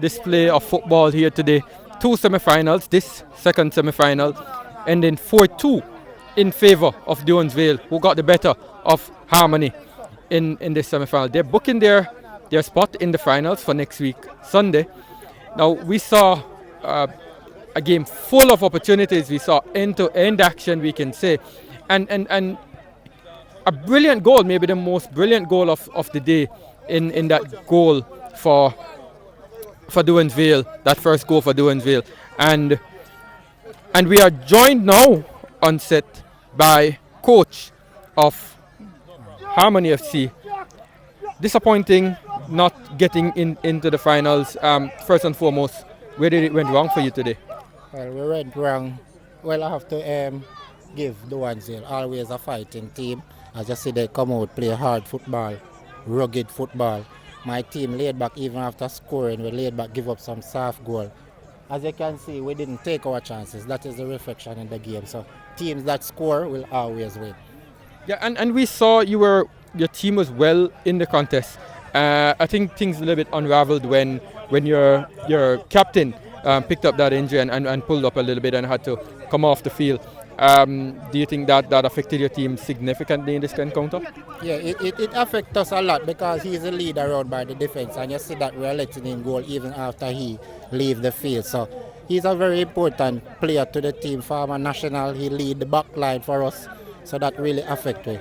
Display of football here today. Two semifinals. This second semifinal ending 4-2 in favor of Duanvale, who got the better of Harmony in this semifinal. They're booking their spot in the finals for next week, Sunday. Now we saw a game full of opportunities. We saw end-to-end action, we can say, and a brilliant goal, maybe the most brilliant goal of the day in that goal for Duanvale, that first goal for Duanvale. And we are joined now on set by coach of Harmony FC. Disappointing not getting into the finals. First and foremost, where did it went wrong for you today? Well, we went wrong. Well, I have to give Duanvale always a fighting team. As you see, they come out, play hard football, rugged football. My team laid back even after scoring. We laid back, give up some soft goal. As you can see, we didn't take our chances. That is the reflection in the game. So teams that score will always win. Yeah, and we saw your team was well in the contest. I think things a little bit unraveled when your captain picked up that injury and pulled up a little bit and had to come off the field. Do you think that affected your team significantly in this encounter? Yeah, it affects us a lot because he's a lead around by the defense, and you see that we're letting him goal even after he leave the field. So he's a very important player to the team. Former national, he lead the back line for us, so that really affects me.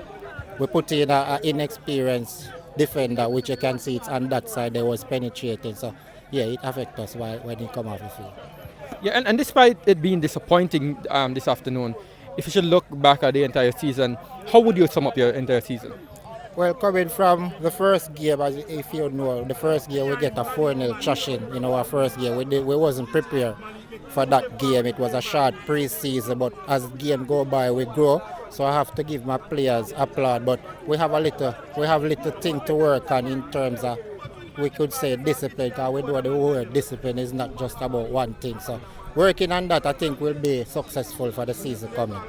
We put in an inexperienced defender, which you can see it's on that side, they was penetrating. So yeah, it affects us when he come off the field. Yeah, and despite it being disappointing this afternoon, if you should look back at the entire season, how would you sum up your entire season? Well, coming from the first game, as if you know, the first game we get a 4-0 thrashing in our first game. We wasn't prepared for that game. It was a short pre-season, but as game go by, we grow. So I have to give my players applaud. But we have little thing to work on in terms of, we could say, discipline, because we know the word discipline is not just about one thing. So working on that, I think we'll be successful for the season coming.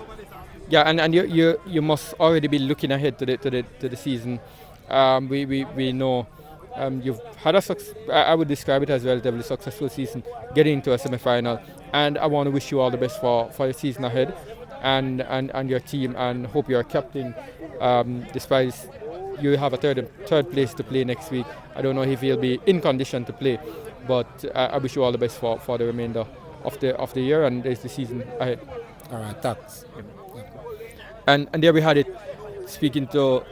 Yeah, and you must already be looking ahead to the season. We know you've had I would describe it as a relatively successful season, getting into a semi-final, and I want to wish you all the best for your season ahead, and your team, and hope you're captain. Despite you have a third place to play next week, I don't know if he'll be in condition to play, but I wish you all the best for the remainder of the year and the season ahead. All right, thanks. And there we had it, speaking to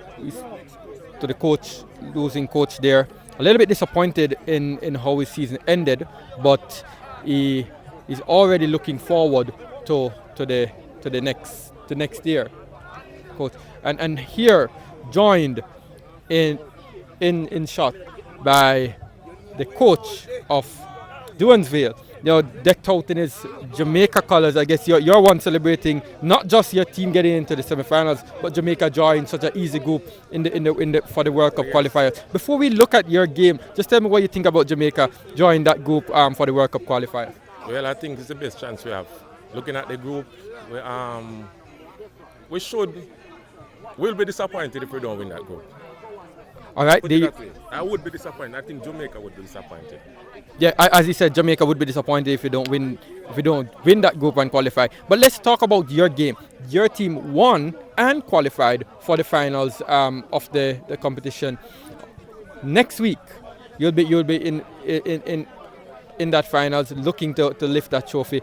the coach, losing coach there. A little bit disappointed in how his season ended, but he is already looking forward to the next year, coach. And here, joined in shot by the coach of Duanvale, decked out in his Jamaica colours. I guess you're one celebrating not just your team getting into the semi-finals, but Jamaica joining such an easy group for the World Cup qualifiers. Before we look at your game, just tell me what you think about Jamaica joining that group for the World Cup qualifiers. Well, I think it's the best chance we have. Looking at the group, we'll be disappointed if we don't win that group. All right. I would be disappointed. I think Jamaica would be disappointed. Yeah, as you said, Jamaica would be disappointed if we don't win that group and qualify. But let's talk about your game. Your team won and qualified for the finals of the competition. Next week, you'll be in that finals, looking to lift that trophy.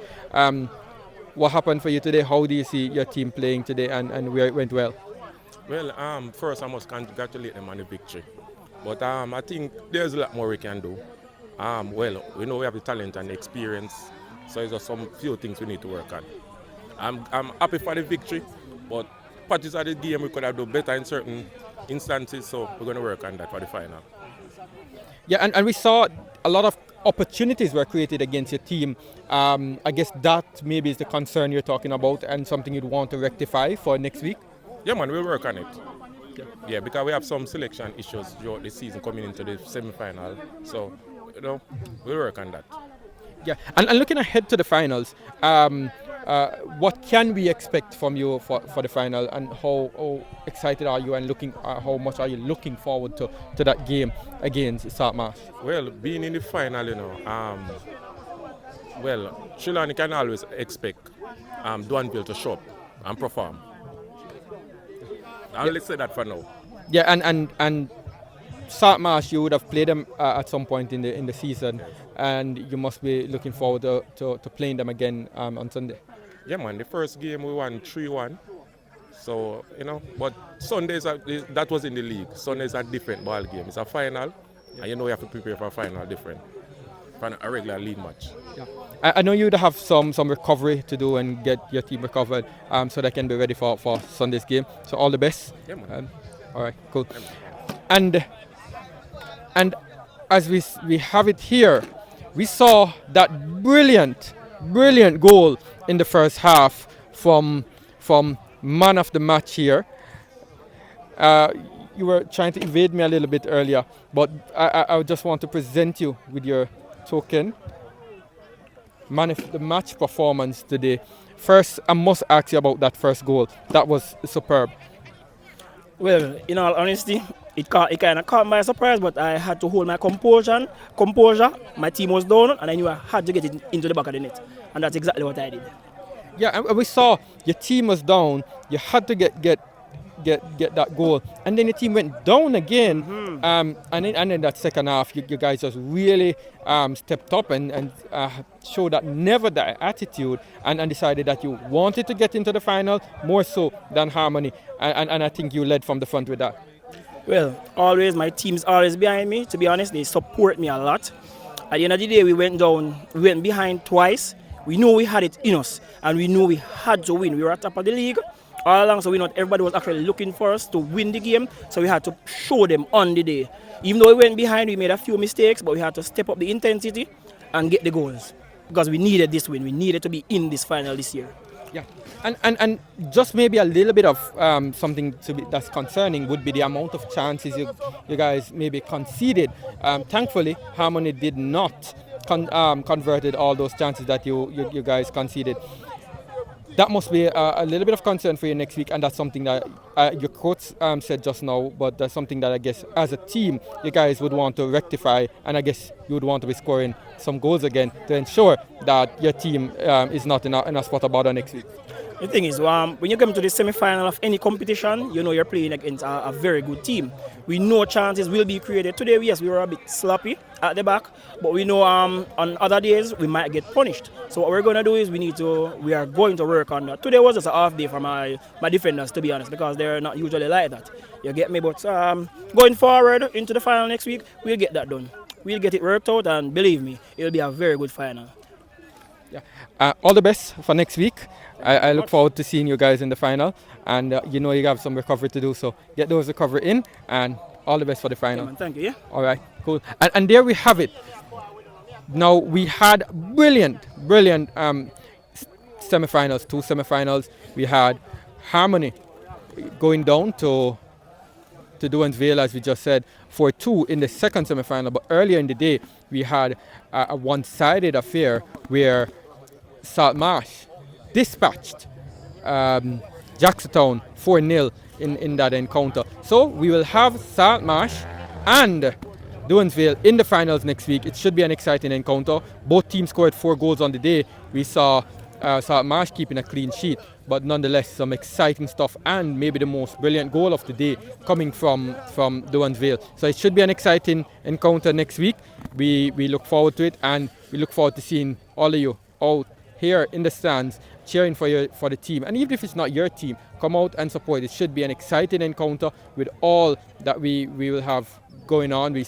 What happened for you today? How do you see your team playing today, and where it went well? Well, first I must congratulate them on the victory. But I think there's a lot more we can do. Well, we know we have the talent and the experience, so there's just some few things we need to work on. I'm happy for the victory, but patches of the game we could have done better in certain instances, so we're going to work on that for the final. Yeah, and we saw a lot of opportunities were created against your team. I guess that maybe is the concern you're talking about and something you'd want to rectify for next week. Yeah, man, we'll work on it. Yeah, because we have some selection issues throughout the season coming into the semi-final. So, we'll work on that. Yeah, and looking ahead to the finals, what can we expect from you for the final, and how excited are you, and how much are you looking forward to that game against Saltmarsh? Well, being in the final, well, children can always expect Duanvale to show up and perform. I'll say that for now. Yeah, and Saltmarsh, you would have played them at some point in the season, and you must be looking forward to playing them again on Sunday. Yeah, man, the first game we won 3-1. So, but Sundays, that was in the league. Sundays are different ball game. It's a final, and you have to prepare for a final different from a regular league match. Yeah. I know you'd have some recovery to do and get your team recovered so they can be ready for Sunday's game. So all the best. Yeah, man. All right, cool. And as we have it here, we saw that brilliant goal in the first half from man of the match here. You were trying to evade me a little bit earlier, but I just want to present you with your token. Man of the match performance today. First, I must ask you about that first goal. That was superb. Well, in all honesty, it kind of caught me by surprise, but I had to hold my composure. My team was down, and I knew I had to get it into the back of the net, and that's exactly what I did. Yeah, and we saw your team was down. You had to get that goal, and then your team went down again. And in that second half, you guys just really stepped up and showed that never that attitude, and decided that you wanted to get into the final more so than Harmony, and I think you led from the front with that. Well, always, my team's always behind me. To be honest, they support me a lot. At the end of the day, we went down, we went behind twice. We knew we had it in us, and we knew we had to win. We were at top of the league all along, so everybody was actually looking for us to win the game, so we had to show them on the day. Even though we went behind, we made a few mistakes, but we had to step up the intensity and get the goals, because we needed this win. We needed to be in this final this year. Yeah, and just maybe a little bit of something that's concerning would be the amount of chances you guys maybe conceded. Thankfully, Harmony did not converted all those chances that you guys conceded. That must be a little bit of concern for you next week, and that's something that your coach said just now, but that's something that I guess as a team you guys would want to rectify, and I guess you would want to be scoring some goals again to ensure that your team is not in a spot of bother next week. The thing is, when you come to the semi-final of any competition, you're playing against a very good team. We know chances will be created. Today, yes, we were a bit sloppy at the back, but we know on other days we might get punished. So what we're going to do is we are going to work on that. Today was just an off day for my defenders, to be honest, because they're not usually like that. You get me? But going forward into the final next week, we'll get that done. We'll get it worked out, and believe me, it'll be a very good final. Yeah. All the best for next week. I look forward to seeing you guys in the final, and you have some recovery to do, so get those recovery in, and all the best for the final. Yeah, man, thank you. Yeah. All right, cool. And there we have it. Now we had brilliant semifinals, 2 semifinals. We had Harmony going down to Duanvale, as we just said, 4-2 in the second semifinal. But earlier in the day, we had a one-sided affair where Saltmarsh dispatched Jackson 4-0 in that encounter. So we will have Saltmarsh and Duanvale in the finals next week. It should be an exciting encounter. Both teams scored 4 goals on the day. We saw Saltmarsh keeping a clean sheet, but nonetheless some exciting stuff, and maybe the most brilliant goal of the day coming from Duanvale. So it should be an exciting encounter next week. We look forward to it, and we look forward to seeing all of you out here in the stands cheering for the team. And even if it's not your team, come out and support. It should be an exciting encounter with all that we will have going on. We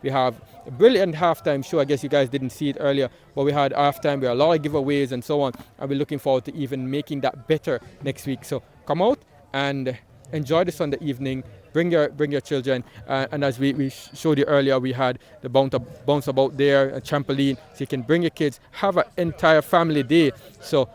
have a brilliant halftime show. I guess you guys didn't see it earlier, but we had halftime. We had a lot of giveaways and so on, and we're looking forward to even making that better next week. So come out and enjoy the Sunday evening. Bring your children, and as we showed you earlier, we had the bounce about there, a trampoline, so you can bring your kids, have an entire family day. So